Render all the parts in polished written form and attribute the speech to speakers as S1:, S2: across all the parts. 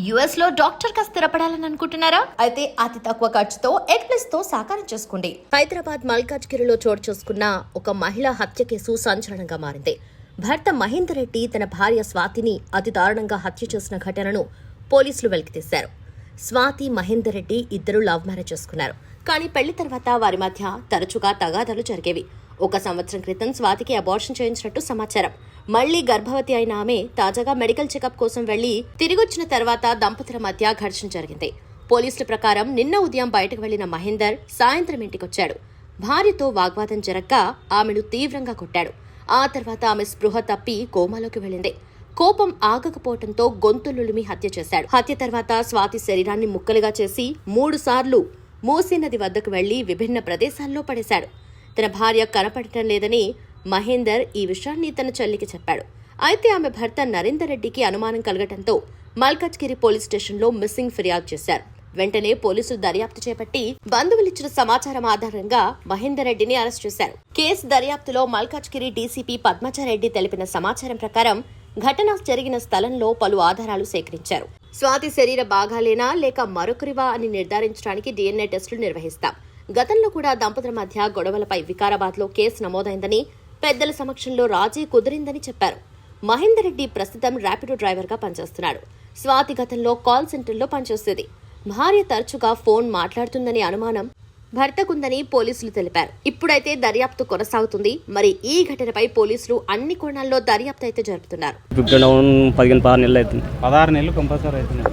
S1: US లో doctor గా స్థిరపడాలని అనుకుంటున్నారా? అయితే అతి తక్కువ ఖర్చుతో ఎగ్నెస్ తో సాకారం చేసుకోండి. హైదరాబాద్ మల్కాజ్గిరిలో చోటు చేసుకున్న ఒక మహిళా హత్య కేసు సంచలనంగా మారింది. భర్త మహేందర్ రెడ్డి తన భార్య స్వాతిని అతి దారుణంగా హత్య చేసిన ఘటనను పోలీసులు వెలికితీశారు. స్వాతి, మహేందర్ రెడ్డి ఇద్దరు లవ్ మ్యారేజ్ చేసుకున్నారు. కానీ పెళ్లి తర్వాత వారి మధ్య తరచుగా తగాదాలు జరిగేవి. 1 సంవత్సరం క్రితం స్వాతికి అబార్షన్ చేయించినట్టు సమాచారం. మళ్లీ గర్భవతి అయిన ఆమె తాజాగా మెడికల్ చెకప్ కోసం వెళ్లి తిరిగొచ్చిన తర్వాత దంపతుల మధ్య ఘర్షణ జరిగింది. పోలీసుల ప్రకారం నిన్న ఉదయం బయటకు వెళ్లిన మహేందర్ సాయంత్రం ఇంటికొచ్చాడు. భార్యతో వాగ్వాదం జరగ్గా ఆమెను తీవ్రంగా కొట్టాడు. ఆ తర్వాత ఆమె స్పృహ తప్పి కోమాలోకి వెళ్లింది. కోపం ఆగకపోవడంతో గొంతులులిమి హత్య చేశాడు. హత్య తర్వాత స్వాతి శరీరాన్ని ముక్కలుగా చేసి 3 సార్లు మూసీ నది వద్దకు వెళ్లి విభిన్న ప్రదేశాల్లో పడేశాడు. తన భార్య కనపడటం లేదని మహేందర్ ఈ విషయాన్ని తన చెల్లికి చెప్పాడు. అయితే ఆమె భర్త నరేందర్ రెడ్డికి అనుమానం కలగటంతో మల్కాజ్గిరి పోలీస్ స్టేషన్లో మిస్సింగ్ ఫిర్యాదు చేశారు. వెంటనే పోలీసులు దర్యాప్తు చేపట్టి బంధువులిచ్చిన సమాచారం ఆధారంగా మహేందర్ రెడ్డిని అరెస్ట్ చేశారు. కేసు దర్యాప్తులో మల్కాజ్గిరి డీసీపీ పద్మచారెడ్డి తెలిపిన సమాచారం ప్రకారం ఘటన జరిగిన స్థలంలో పలు ఆధారాలు సేకరించారు. స్వాతి శరీర భాగాలేనా లేక మరొకరివా అని నిర్ధారించడానికి DNA టెస్టులు నిర్వహిస్తాం. గతంలో కూడా దంపతుల మధ్య గొడవలపై వికారాబాద్లో కేసు నమోదైందని, పెద్దల సమక్షంలో రాజీ కుదిరిందని చెప్పారు. మహేందర్ రెడ్డి ప్రస్తుతం ర్యాపిడో డ్రైవర్గా పనిచేస్తున్నాడు. స్వాతి గతంలో కాల్ సెంటర్లో పనిచేసేది. భార్య తరచుగా ఫోన్ మాట్లాడుతుందని అనుమానం భర్తకుందని పోలీసులు తెలిపారు. ఇప్పుడైతే దర్యాప్తు కొనసాగుతుంది. మరి ఈ ఘటనపై పోలీసులు అన్ని కోణాల్లో దర్యాప్తు అయితే జరుపుతున్నారు.
S2: 16 నెలలు కంపల్సరీ అవుతుంది.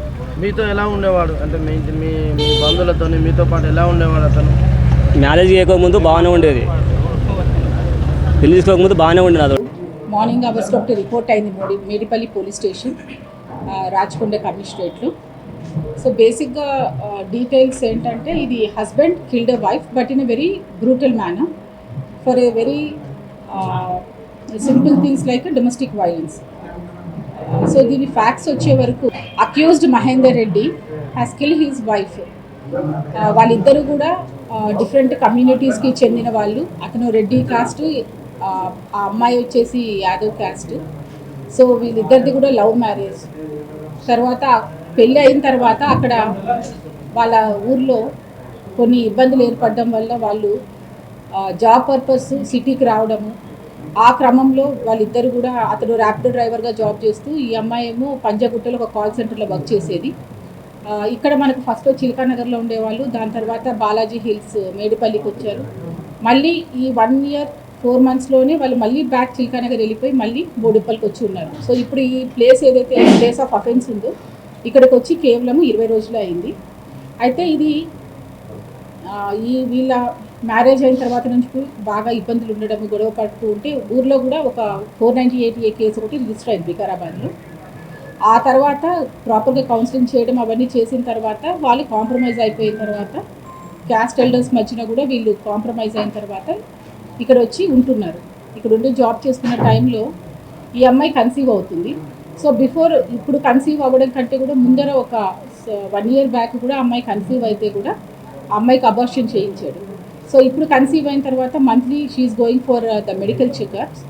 S3: మీతో ఎలా ఉండేవాడు? అంటే మీ బంధువులతో మీతో పాటు ఎలా ఉండేవాడు అతను?
S2: మ్యారేజ్ చేయకముందు బాగానే ఉండేది, పెళ్లి చేసుకోకముందు బాగానే ఉండేది. అది
S4: మార్నింగ్ అవర్స్లో ఒకటి రిపోర్ట్ అయింది మేడిపల్లి పోలీస్ స్టేషన్, రాచకొండ కమిషనరేట్లో. సో బేసిక్గా డీటెయిల్స్ ఏంటంటే, ఇది husband killed a wife but in a very brutal manner for a very simple things like domestic violence. So దీని ఫ్యాక్ట్స్ వచ్చే వరకు accused Mahender Reddy has killed his wife. వాళ్ళిద్దరూ కూడా డిఫరెంట్ కమ్యూనిటీస్కి చెందిన వాళ్ళు. అతను రెడ్డి కాస్ట్, ఆ అమ్మాయి వచ్చేసి యాదవ్ కాస్ట్. సో వీళ్ళిద్దరిది కూడా లవ్ మ్యారేజ్. తర్వాత పెళ్ళి అయిన తర్వాత అక్కడ వాళ్ళ ఊర్లో కొన్ని ఇబ్బందులు ఏర్పడడం వల్ల వాళ్ళు జాబ్ పర్పస్ సిటీకి రావడము. ఆ క్రమంలో వాళ్ళిద్దరు కూడా, అతను ర్యాపిడో డ్రైవర్గా జాబ్ చేస్తూ, ఈ అమ్మాయి ఏమో పంజాగుట్టలో ఒక కాల్ సెంటర్లో వర్క్ చేసేది. ఇక్కడ మనకు ఫస్ట్ చిల్కానగర్లో ఉండేవాళ్ళు. దాని తర్వాత బాలాజీ హిల్స్ మేడిపల్లికి వచ్చారు. మళ్ళీ ఈ 1 year 4 monthsలోనే వాళ్ళు మళ్ళీ బ్యాక్ చిల్కానగర్ వెళ్ళిపోయి మళ్ళీ బోడుప్పల్కి వచ్చి ఉన్నారు. సో ఇప్పుడు ఈ ప్లేస్ ఏదైతే ప్లేస్ ఆఫ్ అఫెన్స్ ఉందో ఇక్కడికి వచ్చి కేవలం 20 రోజులు అయింది. అయితే ఇది వీళ్ళ మ్యారేజ్ అయిన తర్వాత నుంచి బాగా ఇబ్బందులు ఉండడం, గొడవ పడుతూ ఉంటే ఊర్లో కూడా ఒక 498A కేసు ఒకటి రిజిస్టర్ అయింది వికారాబాద్లో. ఆ తర్వాత ప్రాపర్గా కౌన్సిలింగ్ చేయడం అవన్నీ చేసిన తర్వాత వాళ్ళు కాంప్రమైజ్ అయిపోయిన తర్వాత, క్యాస్ట్ ఎల్డర్స్ మధ్యన కూడా వీళ్ళు కాంప్రమైజ్ అయిన తర్వాత ఇక్కడ వచ్చి ఉంటున్నారు. ఇక్కడ ఉండి జాబ్ చేసుకున్న టైంలో ఈ అమ్మాయి కన్సీవ్ అవుతుంది. సో ఇప్పుడు కన్సీవ్ అవ్వడం కంటే కూడా ముందర ఒక 1 year బ్యాక్ కూడా అమ్మాయి కన్సీవ్ అయితే కూడా ఆ అమ్మాయికి అబార్షన్ చేయించాడు. సో ఇప్పుడు కన్సీవ్ అయిన తర్వాత monthly she is going for the medical checkups.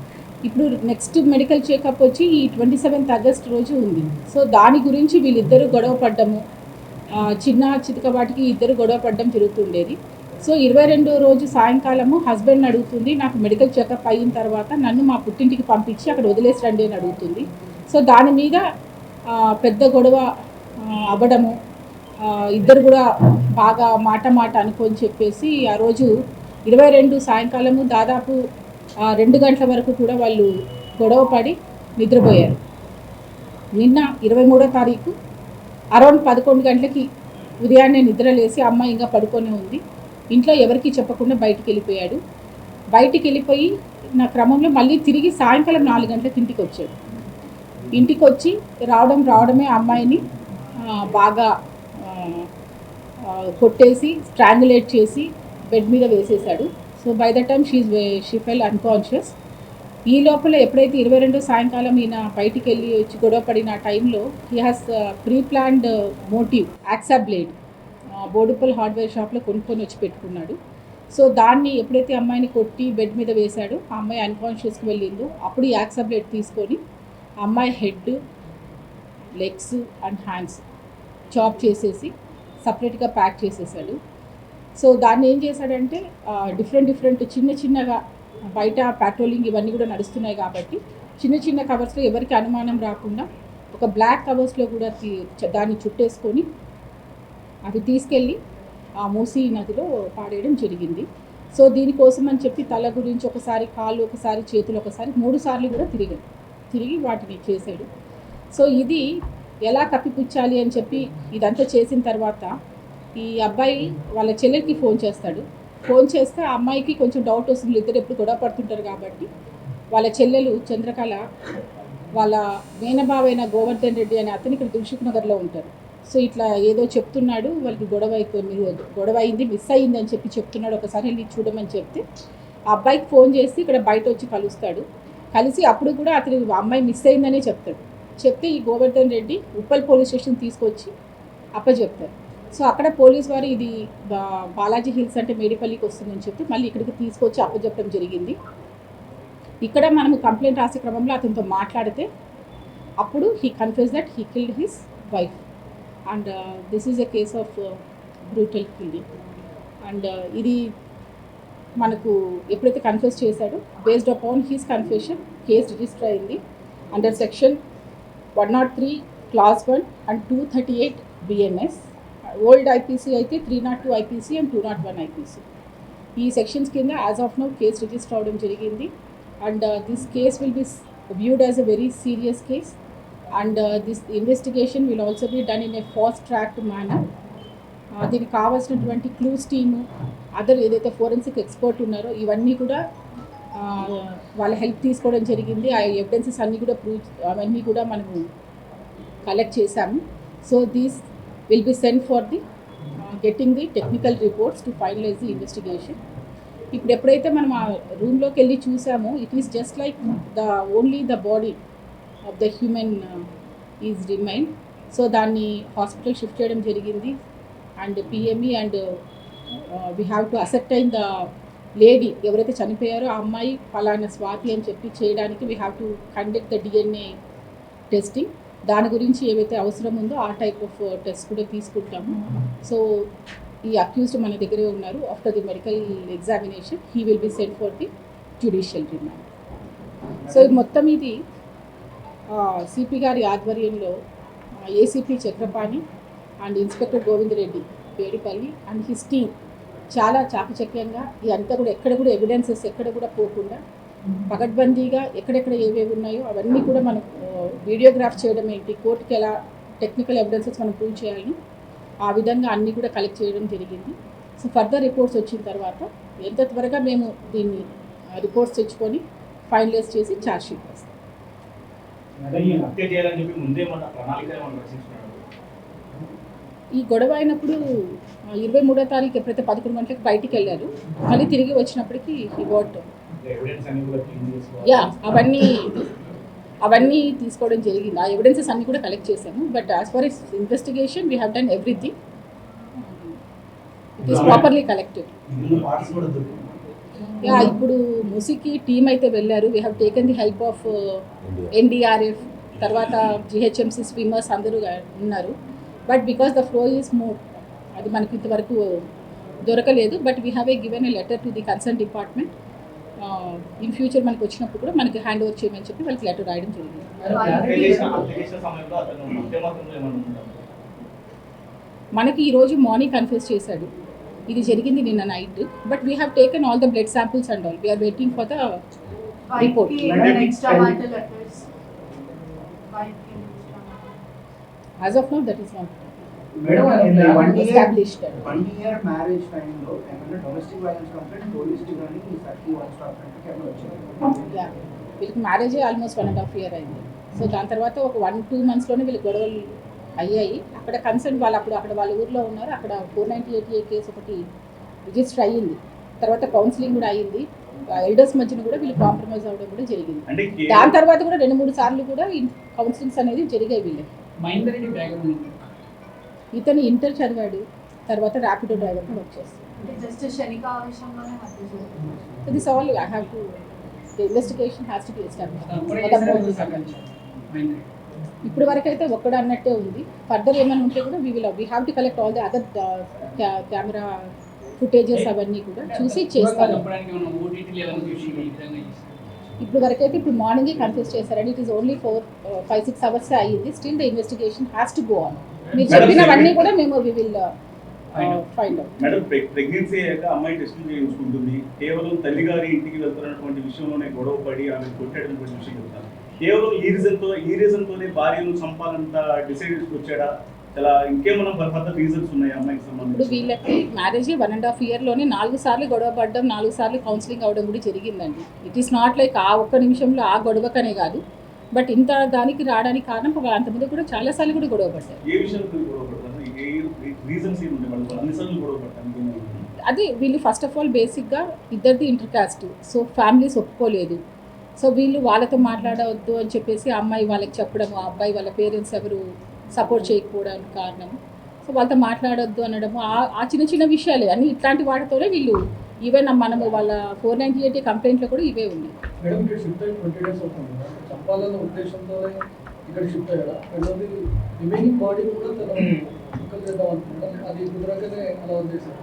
S4: ఇప్పుడు నెక్స్ట్ మెడికల్ చెకప్ వచ్చి ఈ 27th August రోజు ఉంది. సో దాని గురించి వీళ్ళిద్దరూ గొడవ పడ్డము, చిన్న చితకబాటికి ఇద్దరు గొడవ పడ్డం జరుగుతుండేది. సో 22వ రోజు సాయంకాలము హస్బెండ్ని అడుగుతుంది, నాకు మెడికల్ చెకప్ అయిన తర్వాత నన్ను మా పుట్టింటికి పంపించి అక్కడ వదిలేసి రండి అని అడుగుతుంది. సో దాని మీద పెద్ద గొడవ అవ్వడము, ఇద్దరు కూడా బాగా మాట అనుకొని చెప్పేసి ఆ రోజు 22 సాయంకాలము దాదాపు 2 గంటల వరకు కూడా వాళ్ళు గొడవ పడి నిద్రపోయారు. నిన్న 23వ తారీఖు అరౌండ్ 11 గంటలకి ఉదయాన్నే నిద్రలేసి అమ్మాయి ఇంకా పడుకొని ఉంది. ఇంట్లో ఎవరికి చెప్పకుండా బయటికి వెళ్ళిపోయాడు. బయటికి వెళ్ళిపోయి నా క్రమంలో మళ్ళీ తిరిగి సాయంకాలం 4 గంటలకు ఇంటికి వచ్చాడు. ఇంటికి వచ్చి రావడమే అమ్మాయిని బాగా కొట్టేసి స్ట్రాంగులేట్ చేసి బెడ్ మీద వేసేశాడు. So by the time she fell unconscious. ఈ లోపల ఎప్పుడైతే 22 సాయంకాలం ఈయన బయటికి వెళ్ళి వచ్చి గొడవ పడిన టైంలో he has pre planned motive hacksaw blade Boduppal hardware షాప్లో కొనుక్కొని వచ్చి పెట్టుకున్నాడు. సో దాన్ని ఎప్పుడైతే అమ్మాయిని కొట్టి బెడ్ మీద వేశాడో, ఆ అమ్మాయి అన్కాన్షియస్కి వెళ్ళిందో, అప్పుడు యాక్సా బ్లేడ్ తీసుకొని అమ్మాయి head, legs and hands chop చేసేసి సపరేట్గా ప్యాక్ చేసేసాడు. సో దాన్ని ఏం చేశాడంటే డిఫరెంట్ చిన్నగా బయట పెట్రోలింగ్ ఇవన్నీ కూడా నడుస్తున్నాయి కాబట్టి చిన్న కవర్స్లో ఎవరికి అనుమానం రాకుండా ఒక బ్లాక్ కవర్స్లో కూడా దాన్ని చుట్టేసుకొని అది తీసుకెళ్ళి ఆ మూసీ నదిలో పాడేయడం జరిగింది. సో దీనికోసం అని చెప్పి తల గురించి ఒకసారి కాళ్ళు ఒకసారి చేతులు ఒకసారి 3 సార్లు కూడా తిరిగి వాటిని చేశాడు. సో ఇది ఎలా కప్పిపుచ్చాలి అని చెప్పి ఇదంతా చేసిన తర్వాత ఈ అబ్బాయి వాళ్ళ చెల్లెలకి ఫోన్ చేస్తాడు. ఫోన్ చేస్తే ఆ అమ్మాయికి కొంచెం డౌట్ వస్తుంది, ఇద్దరు ఎప్పుడు గొడవ పడుతుంటారు కాబట్టి. వాళ్ళ చెల్లెలు చంద్రకళ వాళ్ళ మేనబావైన గోవర్ధన్ రెడ్డి అనే అతను ఇక్కడ దిల్సుఖ్ నగర్లో ఉంటారు. సో ఇట్లా ఏదో చెప్తున్నాడు, వాళ్ళకి గొడవ అయింది, మిస్ అయ్యింది అని చెప్పి చెప్తున్నాడు, ఒకసారి వెళ్ళి చూడమని చెప్తే ఆ అబ్బాయికి ఫోన్ చేసి ఇక్కడ బయట వచ్చి కలుస్తాడు. కలిసి అప్పుడు కూడా అతని అమ్మాయి మిస్ అయిందనే చెప్తే ఈ గోవర్ధన్ రెడ్డి ఉప్పల్ పోలీస్ స్టేషన్ తీసుకొచ్చి అప్పచెప్తారు. సో అక్కడ పోలీస్ వారు ఇది బాలాజీ హిల్స్ అంటే మేడిపల్లికి వస్తుందని చెప్పి మళ్ళీ ఇక్కడికి తీసుకొచ్చి అప్పచెప్పడం జరిగింది. ఇక్కడ మనము కంప్లైంట్ రాసే క్రమంలో అతనితో మాట్లాడితే అప్పుడు he confess that he killed his wife and this is a case of brutal killing. And ఇది మనకు ఎప్పుడైతే కన్ఫెస్ చేశాడో based upon his confession case register అయింది under section 103 clause 1 and 238 BNS. Old IPC అయితే 302 ఐపీసీ అండ్ 201 ఐపీసీ. ఈ sections కింద as of now case register అవడం జరిగింది. And this case will be viewed as a very serious case and this investigation will also be done in a fast tracked manner. దీనికి కావాల్సినటువంటి clues team other ఏదైతే forensic expert ఉన్నారో ఇవన్నీ కూడా వాళ్ళ help తీసుకోవడం జరిగింది. ఆ ఎవిడెన్సెస్ అన్నీ కూడా అవన్నీ కూడా మనము కలెక్ట్ చేశాము. So these will be send for the getting the technical reports to finalise the investigation. ఇప్పుడు ఎప్పుడైతే మనం ఆ రూమ్లోకి వెళ్ళి చూసామో it is just like only the body of the human is remain. So దాన్ని హాస్పిటల్ షిఫ్ట్ చేయడం జరిగింది and PME and we have to ascertain the lady ఎవరైతే చనిపోయారో ఆ అమ్మాయి ఫలానా స్వాతి అని చెప్పి చేయడానికి we have to conduct the DNA testing. దాని గురించి ఏవైతే అవసరం ఉందో ఆ టైప్ ఆఫ్ టెస్ట్ కూడా తీసుకుంటాము. సో ఈ అక్యూజ్డ్ మన దగ్గరే ఉన్నారు. After the medical examination he will be sent for the judicial remand. So మొత్తం ఇది సిపి గారి ఆధ్వర్యంలో ACP Chakrapani and inspector Govind Reddy Pedipally and his team చాలా చాకచక్యంగా ఇదంతా కూడా ఎక్కడ కూడా ఎవిడెన్సెస్ ఎక్కడ కూడా పోకుండా పకడ్బందీగా ఎక్కడెక్కడ ఏవేవి ఉన్నాయో అవన్నీ కూడా మనం వీడియోగ్రాఫ్ చేయడం ఏంటి, కోర్టుకి ఎలా టెక్నికల్ ఎవిడెన్సెస్ మనం ప్రూవ్ చేయాలని ఆ విధంగా అన్నీ కూడా కలెక్ట్ చేయడం జరిగింది. సో ఫర్దర్ రిపోర్ట్స్ వచ్చిన తర్వాత ఎంత త్వరగా మేము దీన్ని రిపోర్ట్స్ తెచ్చుకొని ఫైనలైజ్ చేసి ఛార్జ్ షీట్ వేస్తాం. ఈ గొడవ అయినప్పుడు 23వ తారీఖు ఎప్పుడైతే 11 గంటలకు బయటికి వెళ్ళారు, మళ్ళీ తిరిగి వచ్చినప్పటికీ ఈ వాట్ అవన్నీ తీసుకోవడం జరిగింది. ఆ ఎవిడెన్సెస్ అన్నీ కూడా కలెక్ట్ చేశాము. But as for is investigation we have done everything. It is properly collected. ఇప్పుడు మూసీకి టీమ్ అయితే వెళ్ళారు. We have taken the help of NDRF, తర్వాత GHMC స్విమ్మర్స్ అందరూ ఉన్నారు. But because the flow is more అది మనకి ఇంతవరకు దొరకలేదు. But we have given a letter to the concern department. In future మనకు వచ్చినప్పుడు కూడా మనకి హ్యాండ్ ఓవర్ చేయమని చెప్పి వాళ్ళకి లెటర్ రాయడం జరిగింది. మనకి ఈరోజు మార్నింగ్ కన్ఫెస్ చేశాడు ఇది జరిగింది నిన్న night. But we have taken all the blood samples and all. We are waiting for the report. As of now, that is not established.
S5: 1 year marriage time lo emana domestic violence complaint police digani ee sarki one stop అంటే camera వచ్చింది.
S4: Yeah వీళ్ళకి marriage almost 1.5 year అయింది. So దాని తర్వాత ఒక 1-2 monthsలోనే వీళ్ళకి గొడవలు అయ్యాయి. అక్కడ కన్సర్న్ వాళ్ళు అక్కడ వాళ్ళ ఊర్లో ఉన్నారు. అక్కడ 498A కేసు ఒకటి రిజిస్టర్ అయ్యింది. తర్వాత కౌన్సిలింగ్ కూడా అయ్యింది. ఎల్డర్స్ మధ్యన కూడా వీళ్ళు కాంప్రమైజ్ అవ్వడం కూడా జరిగింది. దాని తర్వాత కూడా 2-3 సార్లు కూడా కౌన్సిలింగ్స్ అనేది జరిగాయి వీళ్ళకి. ఇతను ఇంటర్ చదివాడు, తర్వాత ర్యాపిడో డ్రైవర్ కూడా వచ్చేస్తాడు. This all I have to the investigation has to be established. ఇప్పుడు వరకు అయితే ఒక్కడ అన్నట్టే ఉంది. ఫర్దర్ ఏమైనా ఉంటే కూడా we have to collect all the other camera footages అవన్నీ కూడా చూసి చేస్తాను. ఇప్పుడు వరకు అయితే ఇప్పుడు మార్నింగే కన్ఫ్యూజ్ చేశారండి. ఇట్ ఈస్ ఓన్లీ 5-6 hours అయ్యింది. Still the investigation has to go on. మీరు చెప్పినవన్నీ కూడా మేము we will find out.
S6: Madam, pregnancy అయ్యాక అమ్మాయి టెస్టులు చేయించుకుంటుంది. కేవలం తల్లిగారి ఇంటికి వెళ్తున్నటువంటి విషయంలోనే గొడవ పడి ఆమె కొట్టేటటువంటి విషయం చెప్తాను. కేవలం ఈ రీజన్తోనే భార్యను చంపాలంత డిసైడ్ చేసుకొచ్చాడా? చాలా ఇంకేమైనా ఫర్దర్ రీజన్స్ ఉన్నాయి అమ్మాయికి
S4: ఇప్పుడు
S6: సంబంధించి?
S4: వీళ్ళకి మ్యారేజ్ 1.5 yearలోనే 4 సార్లు గొడవ పడడం, 4 సార్లు కౌన్సిలింగ్ అవ్వడం కూడా జరిగిందండి. ఇట్ ఈస్ నాట్ లైక్ ఆ ఒక్క నిమిషంలో ఆ గొడవకనే కాదు, బట్ ఇంత దానికి రావడానికి కారణం అంతమంది కూడా చాలా సార్లు కూడా గొడవ పడ్డారు.
S6: ఏ విషయంలో గొడవ పడతారు? ఏ రీజన్స్ ఏమి ఉంటాయి? వాళ్ళు అన్నిసార్లు గొడవ పడతాను.
S4: అది వీళ్ళు ఫస్ట్ ఆఫ్ ఆల్ బేసిక్గా ఇద్దరిది ఇంటర్ కాస్ట్, సో ఫ్యామిలీస్ ఒప్పుకోలేదు. సో వీళ్ళు వాళ్ళతో మాట్లాడవద్దు అని చెప్పేసి ఆ అమ్మాయి వాళ్ళకి చెప్పడము, ఆ అబ్బాయి వాళ్ళ పేరెంట్స్ ఎవరు సపోర్ట్ చేయకపోవడానికి కారణం. సో వాళ్ళతో మాట్లాడొద్దు అనడము, ఆ చిన్న చిన్న విషయాలే అన్నీ. ఇట్లాంటి వాటితోనే వీళ్ళు ఈవెన్ మనము వాళ్ళ 498 కంప్లైంట్లో కూడా ఇవే ఉన్నాయి.
S7: మేడం, ఇక్కడ షిఫ్ట్ అయ్యి 20 days అవుతుంది. చంపాలన్న ఉద్దేశంతోనే ఇక్కడ షిఫ్ట్ అయ్యారా? రెండోది రిమైనింగ్ బాడీ కూడా తను ముక్కలు చేద్దాం అనుకుంటాం, అది కుదరకనే అలా వదిలేశారు.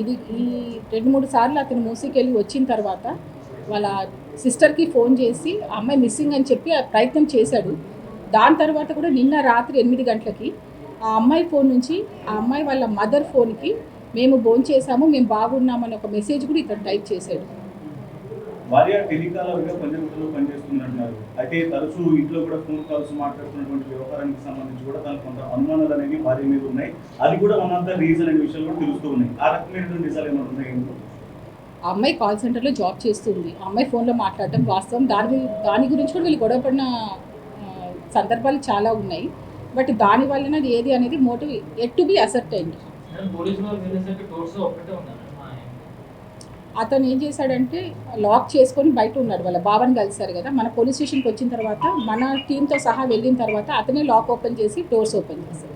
S4: ఇది ఈ 2-3 సార్లు అతను మూసీకి వెళ్ళి వచ్చిన తర్వాత వాళ్ళ సిస్టర్కి ఫోన్ చేసి ఆ అమ్మాయి మిస్సింగ్ అని చెప్పి ఆ ప్రయత్నం చేశాడు. దాని తర్వాత కూడా నిన్న రాత్రి 8 గంటలకి ఆ అమ్మాయి ఫోన్ నుంచి ఆ అమ్మాయి వాళ్ళ మదర్ ఫోన్కి మేము భోంచేసాము, మేము బాగున్నామని ఒక మెసేజ్ కూడా ఇతను టైప్ చేశాడు.
S6: భార్య టెలికాలర్గా పంజగుట్టలో పనిచేస్తున్నట్టున్నారు. అయితే తరచూ ఇంట్లో కూడా ఫోన్ కాల్స్ మాట్లాడుతున్నటువంటి వ్యవహారానికి సంబంధించి కూడా తనకు కొంత అనుమానాలు అనేవి భార్య మీద ఉన్నాయి. అది కూడా వన్ ఆఫ్ ద రీజన్ అనే విషయాలు కూడా తెలుస్తూ ఉన్నాయి. ఆ రకమైనటువంటి నిజాలు ఏమైనా ఉన్నాయి?
S4: ఆ అమ్మాయి కాల్ సెంటర్లో జాబ్ చేస్తుంది. ఆ అమ్మాయి ఫోన్లో మాట్లాడటం వాస్తవం. దాని గురించి కూడా వీళ్ళు గొడవపడిన సందర్భాలు చాలా ఉన్నాయి. బట్ దాని వలన ఏది అనేది motive yet to be ascertained. అతను ఏం చేశాడంటే లాక్ చేసుకొని బయట ఉన్నాడు. వాళ్ళ బావని కలిశారు కదా, మన పోలీస్ స్టేషన్కి వచ్చిన తర్వాత మన టీంతో సహా వెళ్ళిన తర్వాత అతనే లాక్ ఓపెన్ చేసి డోర్స్ ఓపెన్ చేశాడు.